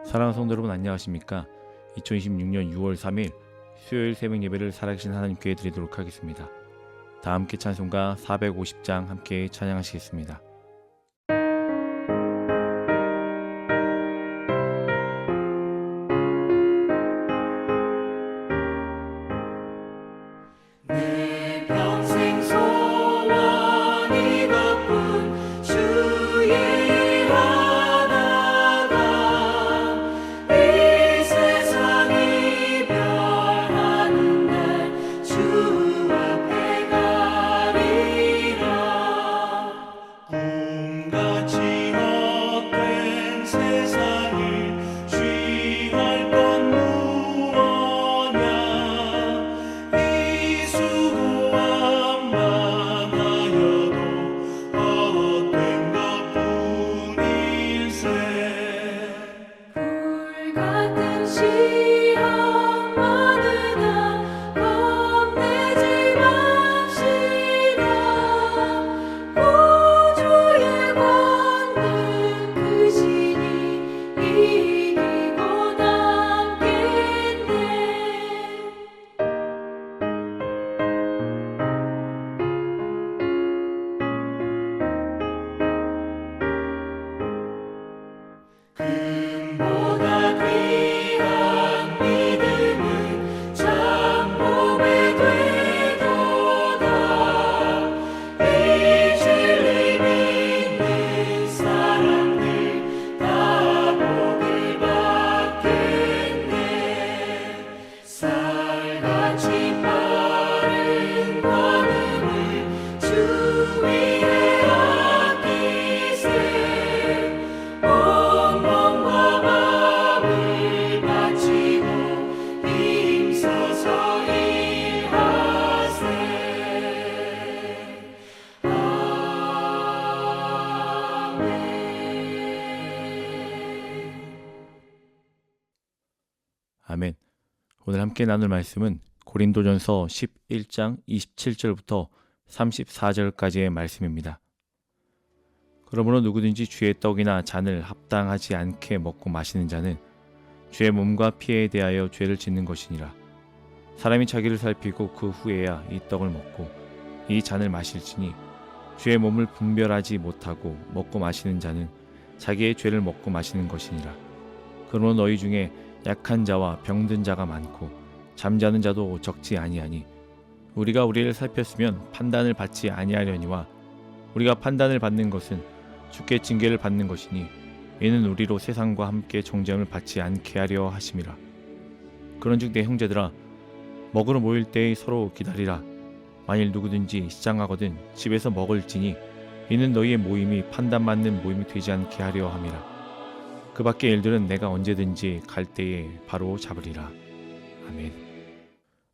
사랑하는 성도 여러분, 안녕하십니까? 2026년 6월 3일 수요일 새벽 예배를 살아계신 하나님께 드리도록 하겠습니다. 다 함께 찬송가 450장 함께 찬양하시겠습니다. 내 평생 소원 이것뿐 주의 하나가 이 세상 이별하는 날 주 앞에 가리라. 꿈같이 헛된 세상을 취할 건 무엇냐. 이 수고함 많아여도 헛된 것뿐일세. 불같은 시험 많으나 겁내지 맙시다. 구주의 권능 크시니 이기고 남겠네. 금보다 귀한 믿음은 참복에 되도다. 이 진리 믿는 사람들 다 복을 받겠네. 쌀같이 빠른 관음을 주 위에 아끼세. 온 몸과 마음을 바치고 힘써서 일하세. 아멘. 오늘 함께 나눌 말씀은 고린도전서 11장 27절부터 34절까지의 말씀입니다. 그러므로 누구든지 주의 떡이나 잔을 합당하지 않게 먹고 마시는 자는 주의 몸과 피에 대하여 죄를 짓는 것이니라. 사람이 자기를 살피고 그 후에야 이 떡을 먹고 이 잔을 마실지니 주의 몸을 분별하지 못하고 먹고 마시는 자는 자기의 죄를 먹고 마시는 것이니라. 그러므로 너희 중에 약한 자와 병든 자가 많고 잠자는 자도 적지 아니하니 우리가 우리를 살폈으면 판단을 받지 아니하려니와 우리가 판단을 받는 것은 주께 징계를 받는 것이니 이는 우리로 세상과 함께 정죄함을 받지 않게 하려 하심이라. 그런즉 내 형제들아, 먹으러 모일 때에 서로 기다리라. 만일 누구든지 시장하거든 집에서 먹을지니 이는 너희의 모임이 판단받는 모임이 되지 않게 하려 함이라. 그 밖의 일들은 내가 언제든지 갈 때에 바로 잡으리라. 아멘.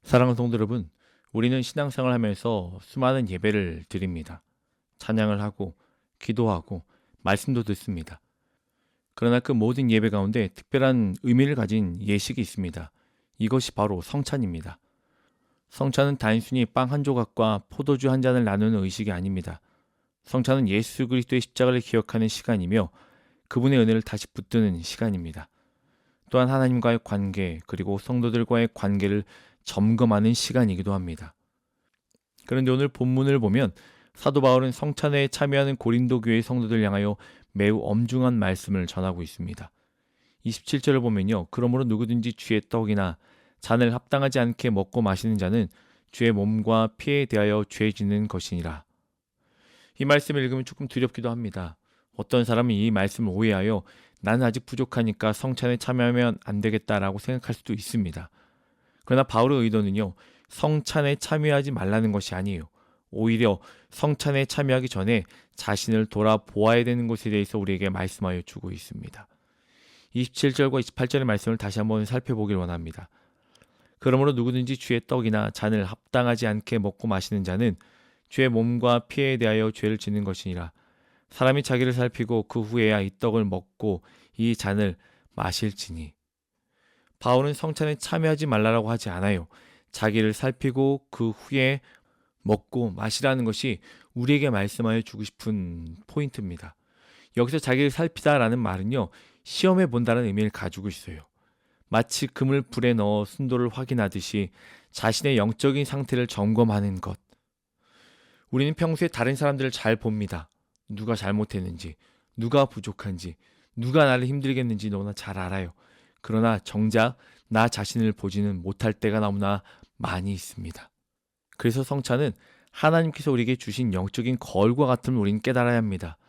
사랑하는 성도 여러분, 우리는 신앙생활을 하면서 수많은 예배를 드립니다. 찬양을 하고 기도하고 말씀도 듣습니다. 그러나 그 모든 예배 가운데 특별한 의미를 가진 예식이 있습니다. 이것이 바로 성찬입니다. 성찬은 단순히 빵 한 조각과 포도주 한 잔을 나누는 의식이 아닙니다. 성찬은 예수 그리스도의 십자가를 기억하는 시간이며 그분의 은혜를 다시 붙드는 시간입니다. 또한 하나님과의 관계 그리고 성도들과의 관계를 점검하는 시간이기도 합니다. 그런데 오늘 본문을 보면 사도 바울은 성찬회에 참여하는 고린도 교회의 성도들 향하여 매우 엄중한 말씀을 전하고 있습니다. 27절을 보면요. 그러므로 누구든지 주의 떡이나 잔을 합당하지 않게 먹고 마시는 자는 주의 몸과 피에 대하여 죄 짓는 것이니라. 이 말씀을 읽으면 조금 두렵기도 합니다. 어떤 사람은 이 말씀을 오해하여 나는 아직 부족하니까 성찬에 참여하면 안 되겠다라고 생각할 수도 있습니다. 그러나 바울의 의도는요. 성찬에 참여하지 말라는 것이 아니에요. 오히려 성찬에 참여하기 전에 자신을 돌아보아야 되는 것에 대해서 우리에게 말씀하여 주고 있습니다. 27절과 28절의 말씀을 다시 한번 살펴보길 원합니다. 그러므로 누구든지 주의 떡이나 잔을 합당하지 않게 먹고 마시는 자는 주의 몸과 피에 대하여 죄를 짓는 것이니라. 사람이 자기를 살피고 그 후에야 이 떡을 먹고 이 잔을 마실지니. 바울은 성찬에 참여하지 말라고 하지 않아요. 자기를 살피고 그 후에 먹고 마시라는 것이 우리에게 말씀하여 주고 싶은 포인트입니다. 여기서 자기를 살피다라는 말은요, 시험해 본다는 의미를 가지고 있어요. 마치 금을 불에 넣어 순도를 확인하듯이 자신의 영적인 상태를 점검하는 것. 우리는 평소에 다른 사람들을 잘 봅니다. 누가 잘못했는지, 누가 부족한지, 누가 나를 힘들게 했는지 너무나 잘 알아요. 그러나 정작 나 자신을 보지는 못할 때가 너무나 많이 있습니다. 그래서 성찬은 하나님께서 우리에게 주신 영적인 거울과 같음을 우리는 깨달아야 합니다.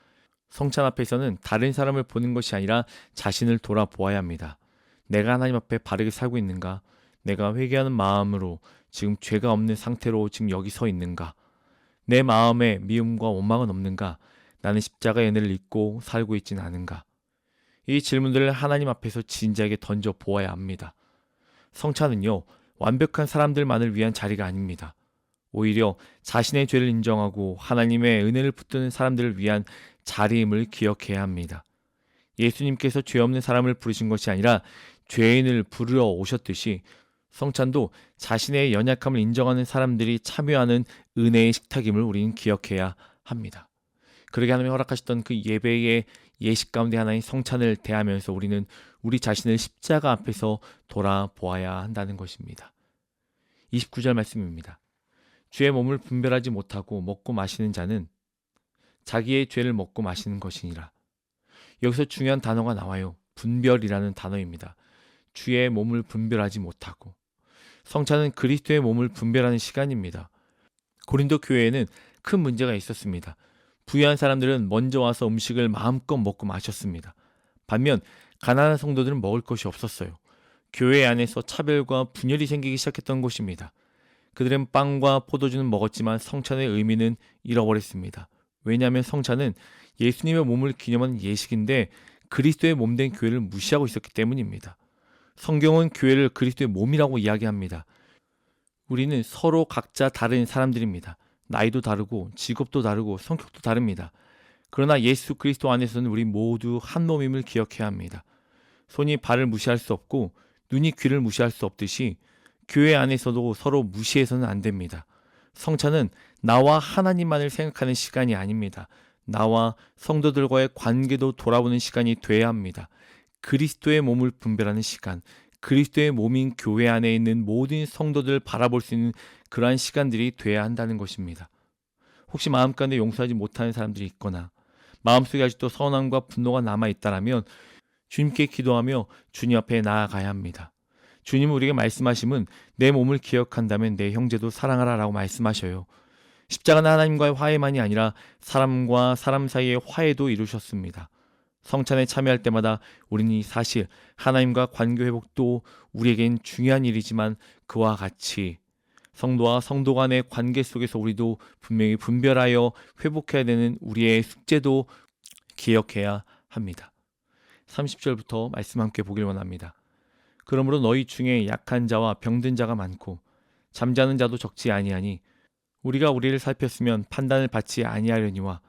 성찬 앞에서는 다른 사람을 보는 것이 아니라 자신을 돌아보아야 합니다. 내가 하나님 앞에 바르게 살고 있는가? 내가 회개하는 마음으로 지금 죄가 없는 상태로 지금 여기 서 있는가? 내 마음에 미움과 원망은 없는가? 나는 십자가의 은혜를 잊고 살고 있지는 않은가? 이 질문들을 하나님 앞에서 진지하게 던져 보아야 합니다. 성찬은요, 완벽한 사람들만을 위한 자리가 아닙니다. 오히려 자신의 죄를 인정하고 하나님의 은혜를 붙드는 사람들을 위한 자리임을 기억해야 합니다. 예수님께서 죄 없는 사람을 부르신 것이 아니라 죄인을 부르러 오셨듯이 성찬도 자신의 연약함을 인정하는 사람들이 참여하는 은혜의 식탁임을 우리는 기억해야 합니다. 그러게 하나님이 허락하셨던 그 예배의 예식 가운데 하나인 성찬을 대하면서 우리는 우리 자신을 십자가 앞에서 돌아보아야 한다는 것입니다. 29절 말씀입니다. 주의 몸을 분별하지 못하고 먹고 마시는 자는 자기의 죄를 먹고 마시는 것이니라. 여기서 중요한 단어가 나와요. 분별이라는 단어입니다. 주의 몸을 분별하지 못하고. 성찬은 그리스도의 몸을 분별하는 시간입니다. 고린도 교회에는 큰 문제가 있었습니다. 부유한 사람들은 먼저 와서 음식을 마음껏 먹고 마셨습니다. 반면 가난한 성도들은 먹을 것이 없었어요. 교회 안에서 차별과 분열이 생기기 시작했던 것입니다. 그들은 빵과 포도주는 먹었지만 성찬의 의미는 잃어버렸습니다. 왜냐하면 성찬은 예수님의 몸을 기념하는 예식인데 그리스도의 몸된 교회를 무시하고 있었기 때문입니다. 성경은 교회를 그리스도의 몸이라고 이야기합니다. 우리는 서로 각자 다른 사람들입니다. 나이도 다르고 직업도 다르고 성격도 다릅니다. 그러나 예수 그리스도 안에서는 우리 모두 한 몸임을 기억해야 합니다. 손이 발을 무시할 수 없고 눈이 귀를 무시할 수 없듯이 교회 안에서도 서로 무시해서는 안 됩니다. 성찬은 나와 하나님만을 생각하는 시간이 아닙니다. 나와 성도들과의 관계도 돌아보는 시간이 돼야 합니다. 그리스도의 몸을 분별하는 시간, 그리스도의 몸인 교회 안에 있는 모든 성도들을 바라볼 수 있는 그러한 시간들이 돼야 한다는 것입니다. 혹시 마음가운데 용서하지 못하는 사람들이 있거나 마음속에 아직도 서운함과 분노가 남아있다면 주님께 기도하며 주님 앞에 나아가야 합니다. 주님은 우리에게 말씀하심은 내 몸을 기억한다면 내 형제도 사랑하라 라고 말씀하셔요. 십자가는 하나님과의 화해만이 아니라 사람과 사람 사이의 화해도 이루셨습니다. 성찬에 참여할 때마다 우리는 사실 하나님과 관계 회복도 우리에겐 중요한 일이지만 그와 같이 성도와 성도 간의 관계 속에서 우리도 분명히 분별하여 회복해야 되는 우리의 숙제도 기억해야 합니다. 30절부터 말씀 함께 보길 원합니다. 그러므로 너희 중에 약한 자와 병든 자가 많고 잠자는 자도 적지 아니하니 우리가 우리를 살폈으면 판단을 받지 아니하려니와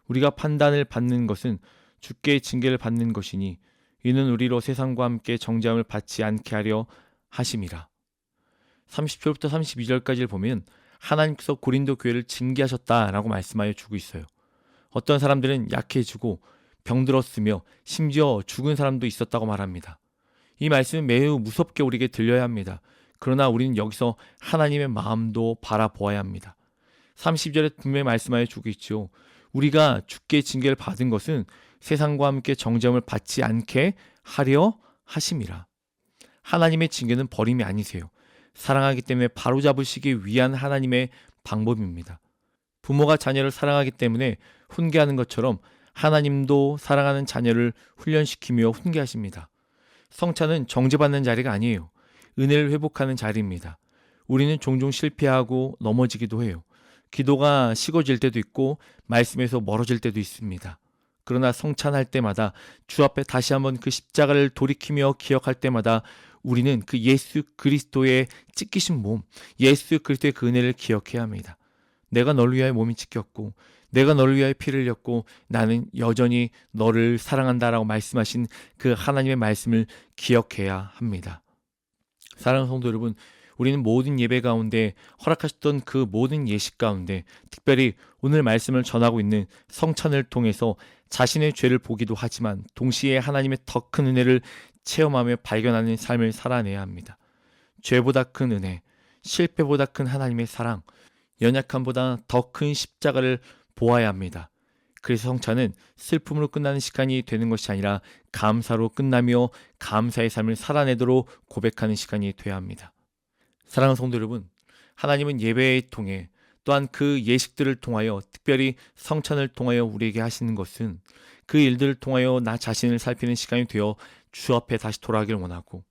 우리가 판단을 받는 것은 주께 징계를 받는 것이니 이는 우리로 세상과 함께 정죄함을 받지 않게 하려 하심이라. 30절부터 32절까지를 보면 하나님께서 고린도 교회를 징계하셨다라고 말씀하여 주고 있어요. 어떤 사람들은 약해지고 병들었으며 심지어 죽은 사람도 있었다고 말합니다. 이 말씀은 매우 무섭게 우리에게 들려야 합니다. 그러나 우리는 여기서 하나님의 마음도 바라보아야 합니다. 30절에 분명히 말씀하여 주고 있죠. 우리가 주께 징계를 받은 것은 세상과 함께 정죄함을 받지 않게 하려 하심이라. 하나님의 징계는 버림이 아니세요. 사랑하기 때문에 바로잡으시기 위한 하나님의 방법입니다. 부모가 자녀를 사랑하기 때문에 훈계하는 것처럼 하나님도 사랑하는 자녀를 훈련시키며 훈계하십니다. 성찬은 정죄받는 자리가 아니에요. 은혜를 회복하는 자리입니다. 우리는 종종 실패하고 넘어지기도 해요. 기도가 식어질 때도 있고 말씀에서 멀어질 때도 있습니다. 그러나 성찬할 때마다 주 앞에 다시 한번 그 십자가를 돌이키며 기억할 때마다 우리는 그 예수 그리스도의 찢기신 몸, 예수 그리스도의 그 은혜를 기억해야 합니다. 내가 너를 위하여 몸이 찢겼고 내가 너를 위하여 피를 흘렸고 나는 여전히 너를 사랑한다라고 말씀하신 그 하나님의 말씀을 기억해야 합니다. 사랑하는 성도 여러분, 우리는 모든 예배 가운데 허락하셨던 그 모든 예식 가운데 특별히 오늘 말씀을 전하고 있는 성찬을 통해서 자신의 죄를 보기도 하지만 동시에 하나님의 더 큰 은혜를 체험하며 발견하는 삶을 살아내야 합니다. 죄보다 큰 은혜, 실패보다 큰 하나님의 사랑, 연약함보다 더 큰 십자가를 보아야 합니다. 그래서 성찬은 슬픔으로 끝나는 시간이 되는 것이 아니라 감사로 끝나며 감사의 삶을 살아내도록 고백하는 시간이 되어야 합니다. 사랑하는 성도 여러분, 하나님은 예배를 통해 또한 그 예식들을 통하여 특별히 성찬을 통하여 우리에게 하시는 것은 그 일들을 통하여 나 자신을 살피는 시간이 되어 주 앞에 다시 돌아가기를 원하고,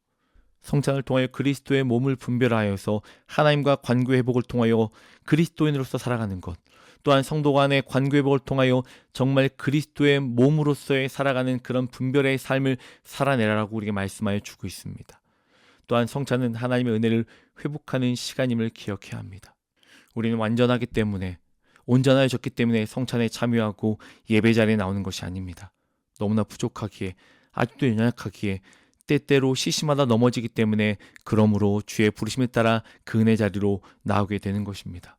성찬을 통하여 그리스도의 몸을 분별하여서 하나님과 관계 회복을 통하여 그리스도인으로서 살아가는 것, 또한 성도 간의 관계 회복을 통하여 정말 그리스도의 몸으로서의 살아가는 그런 분별의 삶을 살아내라라고 우리에게 말씀하여 주고 있습니다. 또한 성찬은 하나님의 은혜를 회복하는 시간임을 기억해야 합니다. 우리는 완전하기 때문에, 온전하여졌기 때문에 성찬에 참여하고 예배 자리에 나오는 것이 아닙니다. 너무나 부족하기에, 아직도 연약하기에, 때때로 시시마다 넘어지기 때문에 그러므로 주의 부르심에 따라 그 은혜 자리로 나오게 되는 것입니다.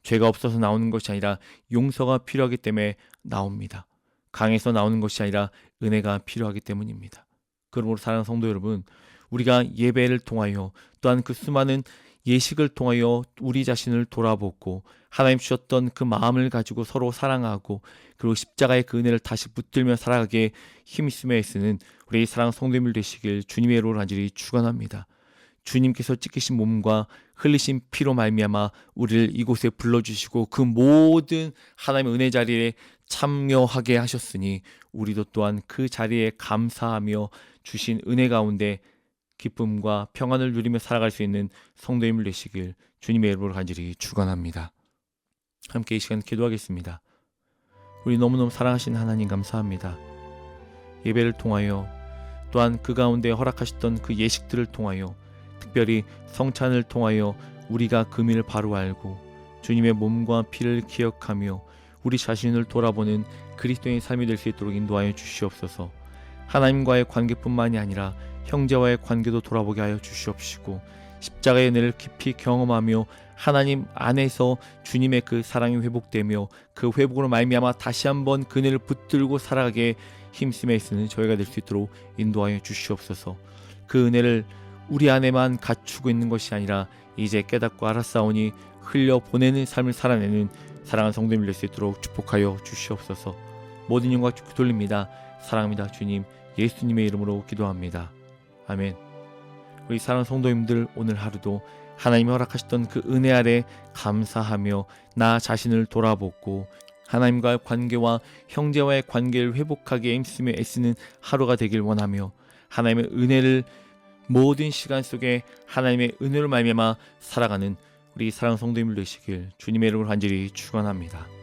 죄가 없어서 나오는 것이 아니라 용서가 필요하기 때문에 나옵니다. 강해서 나오는 것이 아니라 은혜가 필요하기 때문입니다. 그러므로 사랑하는 성도 여러분, 우리가 예배를 통하여 또한 그 수많은 예식을 통하여 우리 자신을 돌아보고 하나님 주셨던 그 마음을 가지고 서로 사랑하고 그리고 십자가의 그 은혜를 다시 붙들며 살아가기에 힘쓰며 쓰는 우리 사랑하는 성도님들 되시길 주님의 이름으로 간절히 축원합니다. 주님께서 찢기신 몸과 흘리신 피로 말미암아 우리를 이곳에 불러주시고 그 모든 하나님의 은혜 자리에 참여하게 하셨으니 우리도 또한 그 자리에 감사하며 주신 은혜 가운데 기쁨과 평안을 누리며 살아갈 수 있는 성도님들 되시길 주님의 이름으로 간절히 축원합니다. 함께 이 시간 기도하겠습니다. 우리 너무너무 사랑하신 하나님 감사합니다. 예배를 통하여 또한 그 가운데 허락하셨던 그 예식들을 통하여 특별히 성찬을 통하여 우리가 금일을 바로 알고 주님의 몸과 피를 기억하며 우리 자신을 돌아보는 그리스도인의 삶이 될 수 있도록 인도하여 주시옵소서. 하나님과의 관계뿐만이 아니라 형제와의 관계도 돌아보게 하여 주시옵시고 십자가의 은혜를 깊이 경험하며 하나님 안에서 주님의 그 사랑이 회복되며 그 회복으로 말미암아 다시 한번 그 은혜를 붙들고 살아가게 힘쓰며 있는 저희가 될 수 있도록 인도하여 주시옵소서. 그 은혜를 우리 안에만 갖추고 있는 것이 아니라 이제 깨닫고 알았사오니 흘려보내는 삶을 살아내는 사랑하는 성도님들 될 수 있도록 축복하여 주시옵소서. 모든 영광 돌립니다. 사랑합니다. 주님 예수님의 이름으로 기도합니다. 아멘. 우리 사랑하는 성도님들, 오늘 하루도 하나님이 허락하셨던 그 은혜 아래 감사하며 나 자신을 돌아보고 하나님과의 관계와 형제와의 관계를 회복하기에 힘쓰며 애쓰는 하루가 되길 원하며 하나님의 은혜를 모든 시간 속에 하나님의 은혜로 말미암아 살아가는 우리 사랑하는 성도님들 되시길 주님의 이름으로 간절히 축원합니다.